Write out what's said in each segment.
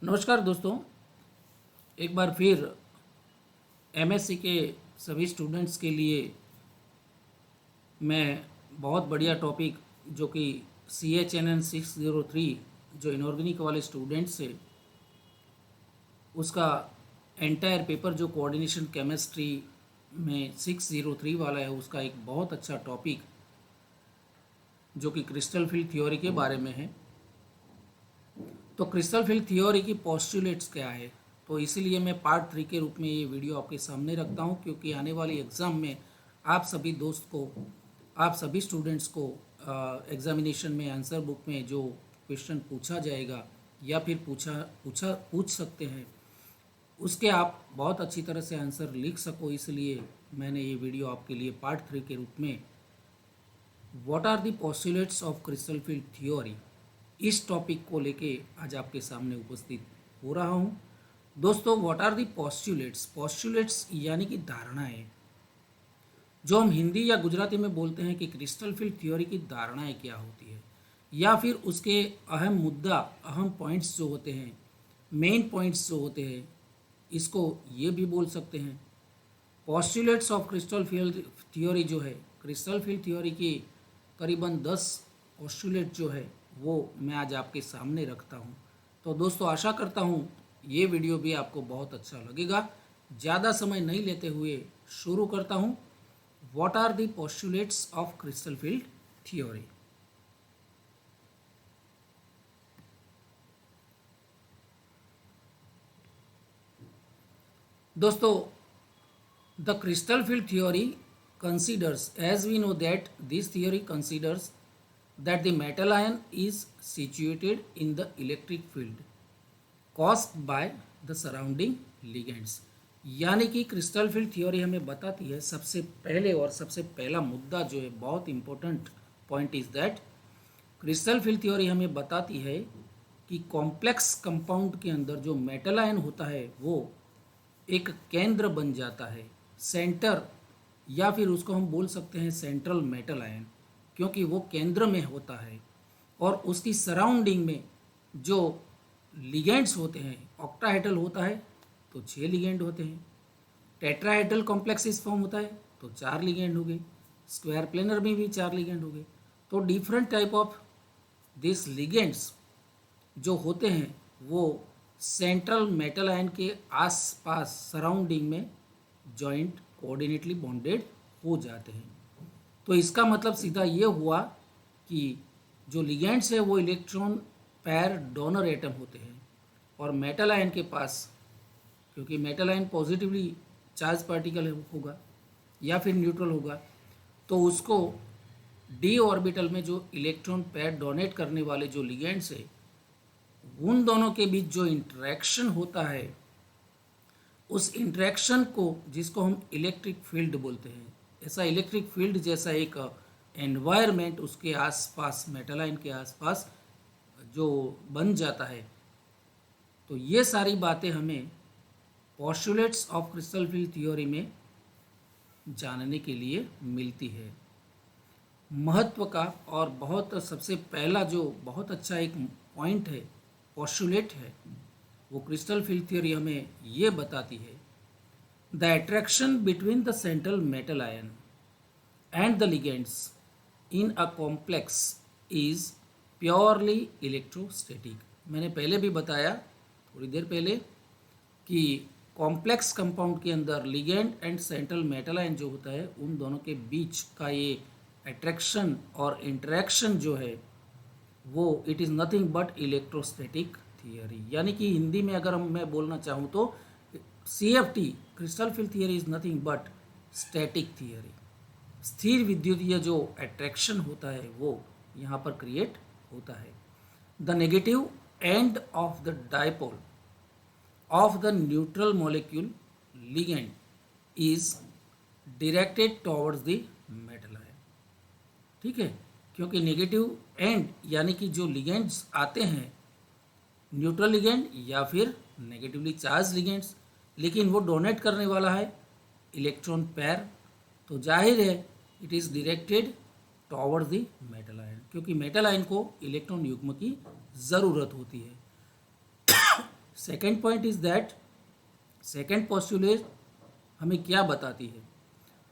नमस्कार दोस्तों। एक बार फिर एमएससी के सभी स्टूडेंट्स के लिए मैं बहुत बढ़िया टॉपिक जो कि CHNN 603 जो इनऑर्गेनिक वाले स्टूडेंट्स है उसका एंटायर पेपर जो कोऑर्डिनेशन केमिस्ट्री में 603 वाला है उसका एक बहुत अच्छा टॉपिक जो कि क्रिस्टल फील्ड थ्योरी के बारे में है। तो क्रिस्टल फील्ड थ्योरी की पोस्टुलेट्स क्या है, तो इसीलिए मैं पार्ट 3 के रूप में ये वीडियो आपके सामने रखता हूँ, क्योंकि आने वाली एग्ज़ाम में आप सभी दोस्त को, आप सभी स्टूडेंट्स को एग्जामिनेशन में आंसर बुक में जो क्वेश्चन पूछा जाएगा या फिर पूछ सकते हैं उसके आप बहुत अच्छी तरह से आंसर लिख सको, इसलिए मैंने ये वीडियो आपके लिए पार्ट 3 के रूप में what are the postulates of crystal field theory इस टॉपिक को लेके आज आपके सामने उपस्थित हो रहा हूँ। दोस्तों, what are the postulates, postulates यानी कि धारणाएं, जो हम हिंदी या गुजराती में बोलते हैं कि क्रिस्टल फील्ड थ्योरी की धारणाएं क्या होती है, या फिर उसके अहम मुद्दा, अहम पॉइंट्स जो होते हैं, मेन पॉइंट्स जो होते हैं, इसको ये भी बोल सकते हैं। Postulates of crystal field theory जो है, क्रिस्टल फील्ड थ्योरी की करीबन 10 पोस्टुलेट जो है वो मैं आज आपके सामने रखता हूँ। तो दोस्तों, आशा करता हूँ ये वीडियो भी आपको बहुत अच्छा लगेगा। ज़्यादा समय नहीं लेते हुए शुरू करता हूँ। What are the postulates of crystal field theory. दोस्तों, the crystal field theory considers, as we know that this theory considers that the metal ion is situated in the electric field caused by the surrounding ligands। यानी कि crystal field theory हमें बताती है, सबसे पहले और सबसे पहला मुद्दा जो है, बहुत important point is that crystal field theory हमें बताती है कि कॉम्प्लेक्स कंपाउंड के अंदर जो मेटल आयन होता है वो एक केंद्र बन जाता है, सेंटर, या फिर उसको हम बोल सकते हैं सेंट्रल मेटल आयन, क्योंकि वो केंद्र में होता है और उसकी सराउंडिंग में जो लिगेंड्स होते हैं, ऑक्टाहेड्रल होता है तो 6 लिगेंड होते हैं, टेट्राहेड्रल कॉम्प्लेक्सिस फॉर्म होता है तो 4 लिगेंड हो गए, स्क्वायर प्लेनर में भी 4 लिगेंड हो गए। तो different type of this ligands जो होते हैं वो सेंट्रल मेटल आयन के आसपास सराउंडिंग में जॉइंट कोऑर्डिनेटली बॉन्डेड हो जाते हैं। तो इसका मतलब सीधा ये हुआ कि जो लिगेंड्स है वो इलेक्ट्रॉन पैर डोनर एटम होते हैं, और मेटल आयन के पास, क्योंकि metal ion positively charge particle होगा या फिर न्यूट्रल होगा, तो उसको डी ऑर्बिटल में जो इलेक्ट्रॉन पैर डोनेट करने वाले जो लिगेंड्स है उन दोनों के बीच जो इंटरेक्शन होता है, उस इंटरेक्शन को, जिसको हम इलेक्ट्रिक फील्ड बोलते हैं, ऐसा इलेक्ट्रिक फील्ड जैसा एक एनवायरनमेंट उसके आसपास, मेटल आयन के आसपास जो बन जाता है। तो ये सारी बातें हमें postulates of crystal field theory में जानने के लिए मिलती है। महत्व का और बहुत सबसे पहला जो बहुत अच्छा एक पॉइंट है, पोस्टुलेट है, वो क्रिस्टल फील्ड थ्योरी हमें ये बताती है, the attraction between the central metal ion and the ligands in a complex is purely electrostatic. मैंने पहले भी बताया थोड़ी देर पहले कि कॉम्प्लेक्स कंपाउंड के अंदर ligand and central metal ion जो होता है उन दोनों के बीच का ये अट्रैक्शन और इंटरेक्शन जो है वो it is nothing but electrostatic theory. यानी कि हिंदी में अगर मैं बोलना चाहूँ तो CFT, crystal field theory, is nothing but static theory. स्थिर विद्युतीय जो अट्रैक्शन होता है वो यहाँ पर क्रिएट होता है। The negative end of the dipole of the neutral molecule ligand is directed towards the metal ion. ठीक है, क्योंकि नेगेटिव एंड यानी कि जो लिगेंड्स आते हैं, न्यूट्रल लिगेंड या फिर नेगेटिवली चार्ज लिगेंड्स, लेकिन वो डोनेट करने वाला है इलेक्ट्रॉन पैर, तो जाहिर है it is directed towards the metal ion, क्योंकि मेटल आयन को इलेक्ट्रॉन युग्म की ज़रूरत होती है। Second point is that, second postulate हमें क्या बताती है,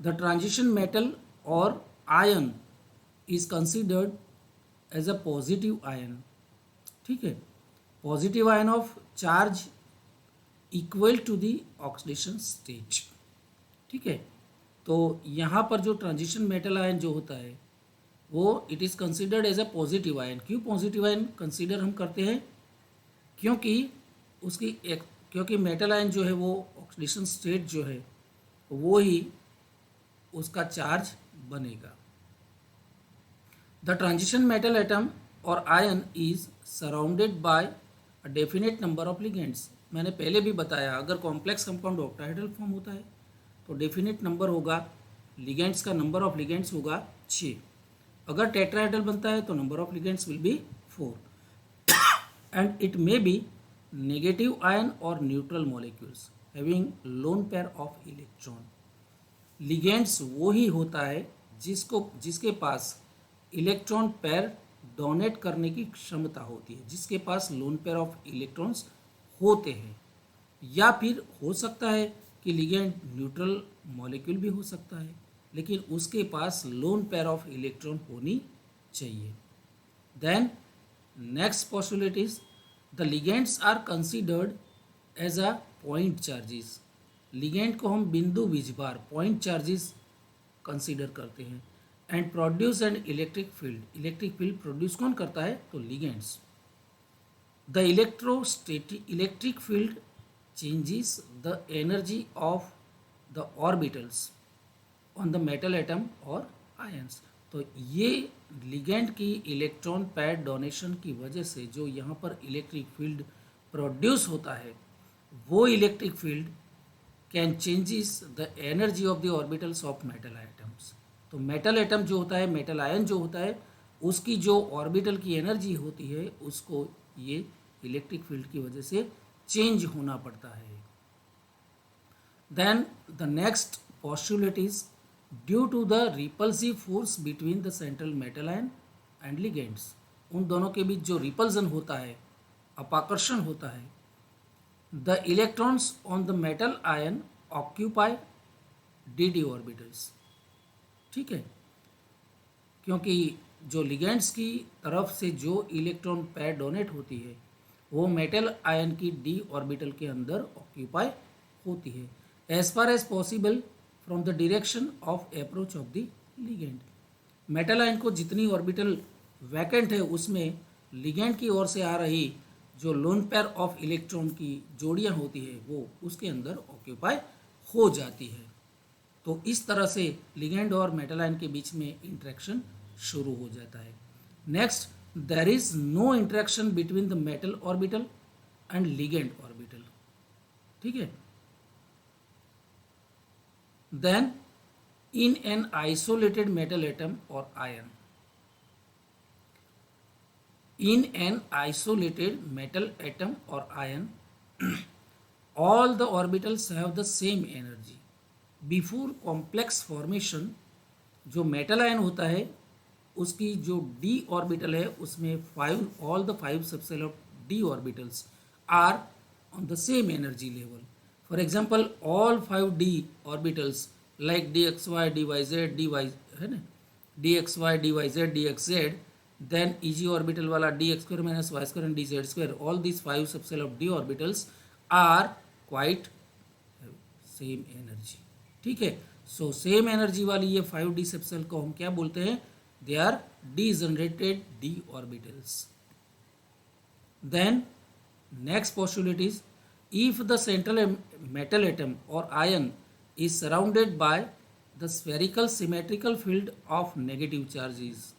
द ट्रांजिशन मेटल और ion is considered as a positive ion. ठीक है, positive ion of charge equal to the oxidation state. ठीक है, तो यहाँ पर जो ट्रांजिशन मेटल आयन जो होता है वो it is considered as a positive ion. क्यों पॉजिटिव आयन कंसिडर हम करते हैं, क्योंकि उसकी एक, क्योंकि मेटल आयन जो है वो ऑक्सीडेशन स्टेट जो है वो ही उसका चार्ज बनेगा। द ट्रांजिशन मेटल एटम और ion is surrounded by a definite number of ligands. मैंने पहले भी बताया, अगर कॉम्प्लेक्स कंपाउंड ऑक्टाहेड्रल फॉर्म होता है तो डेफिनेट नंबर होगा, लिगेंड्स का नंबर ऑफ लिगेंड्स होगा 6। अगर टेट्राहेड्रल बनता है तो number of ligands will be 4 and it may be negative ion और neutral molecules having lone pair of electron. Ligands वो ही होता है जिसके पास इलेक्ट्रॉन पेयर डोनेट करने की क्षमता होती है, जिसके पास लोन पेयर ऑफ इलेक्ट्रॉन्स होते हैं। या फिर हो सकता है कि लिगेंड न्यूट्रल मॉलिक्यूल भी हो सकता है, लेकिन उसके पास लोन पेयर ऑफ इलेक्ट्रॉन होनी चाहिए। Then next postulate is the ligands are considered as a point charges. Ligand को हम बिंदु बीजभार पॉइंट चार्जेस कंसीडर करते हैं। And produce and electric field, electric field produce कौन करता है, तो ligands. The electric field changes the energy of the orbitals on the metal atom और ions। तो ये लिगेंड की इलेक्ट्रॉन पेयर डोनेशन की वजह से जो यहाँ पर इलेक्ट्रिक फील्ड प्रोड्यूस होता है, वो electric field can changes the energy of the orbitals of metal items. तो मेटल एटम जो होता है, मेटल आयन जो होता है, उसकी जो ऑर्बिटल की एनर्जी होती है उसको ये इलेक्ट्रिक फील्ड की वजह से चेंज होना पड़ता है। Then the next postulate is due to the repulsive force between the central metal ion and ligands. उन दोनों के बीच जो रिपल्जन होता है, अपाकर्षण होता है, the electrons on the metal ion occupy D orbitals. ठीक है, क्योंकि जो लिगेंड्स की तरफ से जो इलेक्ट्रॉन पेयर डोनेट होती है वो मेटल आयन की डी ऑर्बिटल के अंदर ऑक्यूपाई होती है as far as possible from the direction of approach of the ligand. Metal ion को जितनी ऑर्बिटल वैकेंट है उसमें लिगेंड की ओर से आ रही जो लोन पेयर ऑफ इलेक्ट्रॉन की जोड़ियां होती है वो उसके अंदर ऑक्यूपाई हो जाती है। तो इस तरह से लिगेंड और मेटल आयन के बीच में इंटरेक्शन शुरू हो जाता है। Next, there is no interaction between the metal orbital and ligand orbital। ठीक है, then in an isolated metal atom or ion, in an isolated metal atom or ion all the orbitals have the same energy before complex formation। जो metal ion होता है उसकी जो D orbital है उसमें all the 5 subshell of D orbitals are on the same energy level. For example all 5 D orbitals like D X Y D Y Z D Y है ना, D X Y D Y Z D X Z, then e g orbital वाला D X square minus Y square and D Z square, all this 5 subshell of D orbitals are quite same energy. ठीक है, so same energy वाली ये 5D subshell को हम क्या बोलते हैं, they are degenerated d orbitals। Then next postulate is if the central metal atom or ion is surrounded by the spherical symmetrical field of negative charges।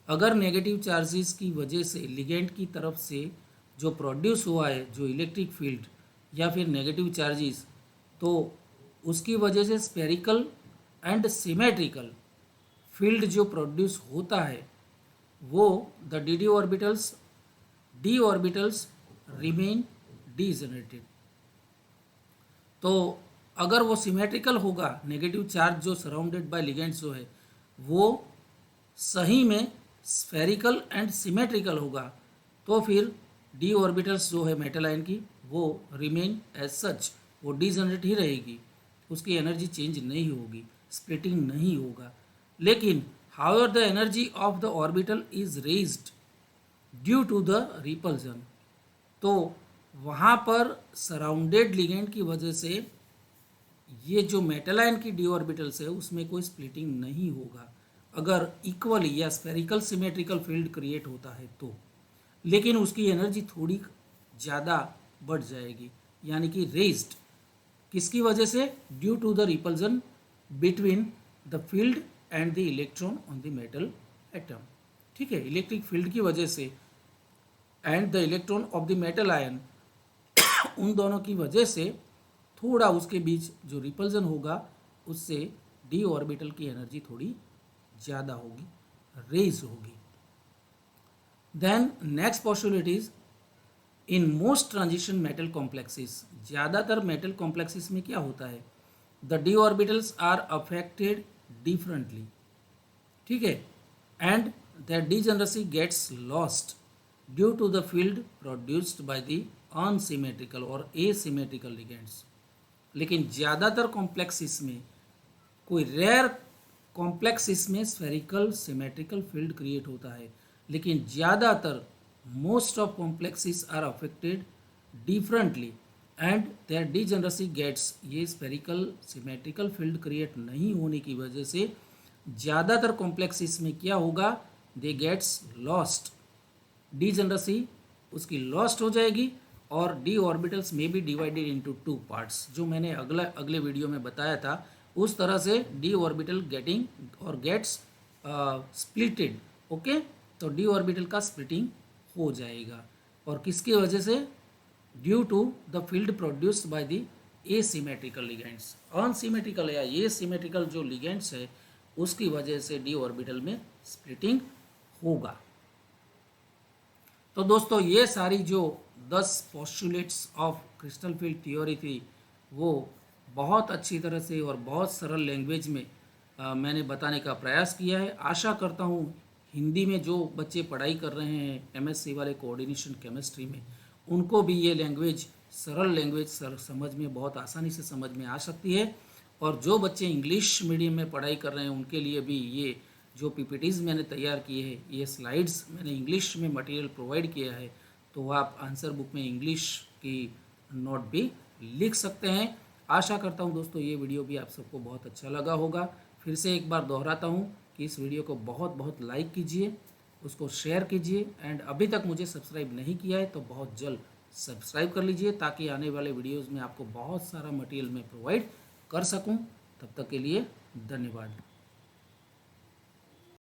अगर negative charges की वजह से लिगेंड की तरफ से जो प्रोड्यूस हुआ है जो इलेक्ट्रिक फील्ड या फिर नेगेटिव चार्जेस, तो उसकी वजह से स्फेरिकल एंड सिमेट्रिकल फील्ड जो प्रोड्यूस होता है वो the d orbitals remain degenerated. तो अगर वो सिमेट्रिकल होगा, नेगेटिव चार्ज जो सराउंडेड बाय लिगेंड्स जो है वो सही में स्फेरिकल एंड सिमेट्रिकल होगा, तो फिर डी ऑर्बिटल्स जो है मेटल आयन की वो रिमेन एज सच, वो डिजनरेट ही रहेगी, उसकी एनर्जी चेंज नहीं होगी, स्प्लिटिंग नहीं होगा। लेकिन however the energy of the orbital is raised due to the repulsion, तो वहाँ पर सराउंडेड लिगेंड की वजह से ये जो मेटल आयन की डी ऑर्बिटल्स है उसमें कोई स्प्लिटिंग नहीं होगा अगर इक्वली या स्फेरिकल सिमेट्रिकल फील्ड क्रिएट होता है तो। लेकिन उसकी एनर्जी थोड़ी ज़्यादा बढ़ जाएगी, यानी कि रेज्ड, किसकी वजह से? Due to the repulsion between the field and the electron on the metal atom. ठीक है, इलेक्ट्रिक फील्ड की वजह से and the electron of the metal ion, उन दोनों की वजह से थोड़ा उसके बीच जो रिपल्जन होगा उससे डी ऑर्बिटल की एनर्जी थोड़ी ज़्यादा होगी, रेज होगी। Then next possibilities, in most transition metal complexes, ज़्यादातर मेटल कॉम्प्लेक्सेस में क्या होता है? The d orbitals are affected differently, ठीक है, and that degeneracy gets lost due to the field produced by the unsymmetrical और एसिमेट्रिकल लिगेंड्स। लेकिन ज़्यादातर कॉम्प्लेक्सिस में, कोई रेयर कॉम्प्लेक्सिस में स्फेरिकल सिमेट्रिकल फील्ड क्रिएट होता है, लेकिन ज़्यादातर most of complexes are affected differently and their degeneracy gets, ये स्फेरिकल सिमेट्रिकल फील्ड क्रिएट नहीं होने की वजह से ज़्यादातर कॉम्प्लेक्सिस में क्या होगा? दे गेट्स लॉस्ट, डिजनरेसी उसकी लॉस्ट हो जाएगी और डी ऑर्बिटल्स में be divided into two parts, जो मैंने अगले वीडियो में बताया था उस तरह से डी ऑर्बिटल गेटिंग और गेट्स स्प्लिटेड। ओके, तो डी ऑर्बिटल का स्प्लिटिंग हो जाएगा और किसकी वजह से? Due to the field produced by the asymmetrical ligands, unsymmetrical या एसिमेट्रिकल जो लिगेंड्स है उसकी वजह से डी ऑर्बिटल में स्प्लिटिंग होगा। तो दोस्तों ये सारी जो 10 postulates of crystal field theory थी वो बहुत अच्छी तरह से और बहुत सरल लैंग्वेज में मैंने बताने का प्रयास किया है। आशा करता हूँ हिंदी में जो बच्चे पढ़ाई कर रहे हैं एमएससी वाले कोऑर्डिनेशन केमिस्ट्री में, उनको भी ये लैंग्वेज, सरल लैंग्वेज समझ में बहुत आसानी से समझ में आ सकती है। और जो बच्चे इंग्लिश मीडियम में पढ़ाई कर रहे हैं उनके लिए भी ये जो पीपीटीज़ मैंने तैयार किए हैं, ये स्लाइड्स मैंने इंग्लिश में मटेरियल प्रोवाइड किया है, तो आप आंसर बुक में इंग्लिश की नोट भी लिख सकते हैं। आशा करता हूँ दोस्तों ये वीडियो भी आप सबको बहुत अच्छा लगा होगा। फिर से एक बार दोहराता हूँ कि इस वीडियो को बहुत बहुत लाइक कीजिए, उसको शेयर कीजिए एंड अभी तक मुझे सब्सक्राइब नहीं किया है तो बहुत जल्द सब्सक्राइब कर लीजिए ताकि आने वाले वीडियोज़ में आपको बहुत सारा मटेरियल मैं प्रोवाइड कर सकूँ। तब तक के लिए धन्यवाद।